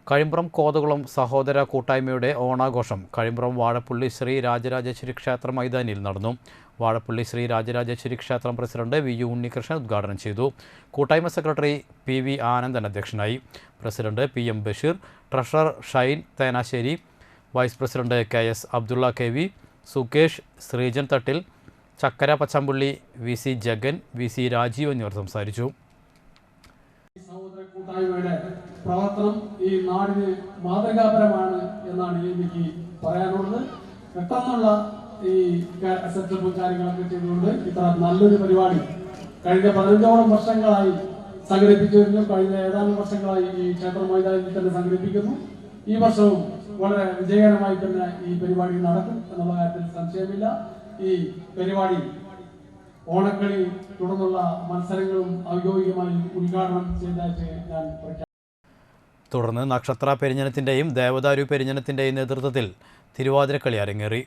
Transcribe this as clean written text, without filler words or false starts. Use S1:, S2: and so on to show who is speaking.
S1: കഴിമ്പ്രം കോതകുളം സഹോദര കൂട്ടായ്മയുടെ ഓണാഘോഷം കഴിമ്പ്രം വാഴപ്പള്ളി ശ്രീ രാജരാജേശ്വരി ക്ഷേത്ര മൈതാനിയിൽ നടന്നു. വാഴപ്പള്ളി ശ്രീ രാജരാജേശ്വരി ക്ഷേത്രം പ്രസിഡന്റ് വി. യു. ഉണ്ണികൃഷ്ണൻ ഉദ്ഘാടനം ചെയ്തു. കൂട്ടായ്മ സെക്രട്ടറി പി. വി. ആനന്ദൻ അധ്യക്ഷനായി. President P. M. Basheer, treasurer Shine Thenassery, vice president K. S. Abdulla K. V. Sukesh, Sreejan Thattil, Chakkara Pachampully, V. C. Jagan, V. C. Rajeev എന്നിവർ സംസാരിച്ചു.
S2: സഹോദര കൂട്ടായ്മയുടെ പ്രവർത്തനം ഈ നാടിന് മാതൃകാപരമാണ് എന്നാണ് എനിക്ക് പറയാനുള്ളത്. പെട്ടെന്നുള്ള ഈ സെറ്റപ്പ് കാര്യങ്ങളൊക്കെ ചെയ്തുകൊണ്ട് ഇത്ര നല്ലൊരു പരിപാടി കഴിഞ്ഞ 15ഓളം വർഷങ്ങളായി സംഘടിപ്പിച്ചു വരുന്നു. കഴിഞ്ഞ ഏതാനും വർഷങ്ങളായി ഈ ക്ഷേത്ര മൈതാനിയിൽ തന്നെ സംഘടിപ്പിക്കുന്നു. ഈ വർഷവും വളരെ വിജയകരമായി തന്നെ ഈ പരിപാടി നടക്കും എന്നുള്ള കാര്യത്തിൽ സംശയമില്ല. ഈ പരിപാടി ഓണക്കളി തുടർന്നുള്ള മത്സരങ്ങളും ഔദ്യോഗികമായി ഉദ്ഘാടനം ചെയ്തതായിട്ട് ഞാൻ പ്രഖ്യാപിച്ചു.
S1: തുടർന്ന് നക്ഷത്ര പെരിഞ്ഞനത്തിൻ്റെയും ദേവദാരു പെരിഞ്ഞനത്തിൻ്റെയും നേതൃത്വത്തിൽ തിരുവാതിരക്കളി അരങ്ങേറി.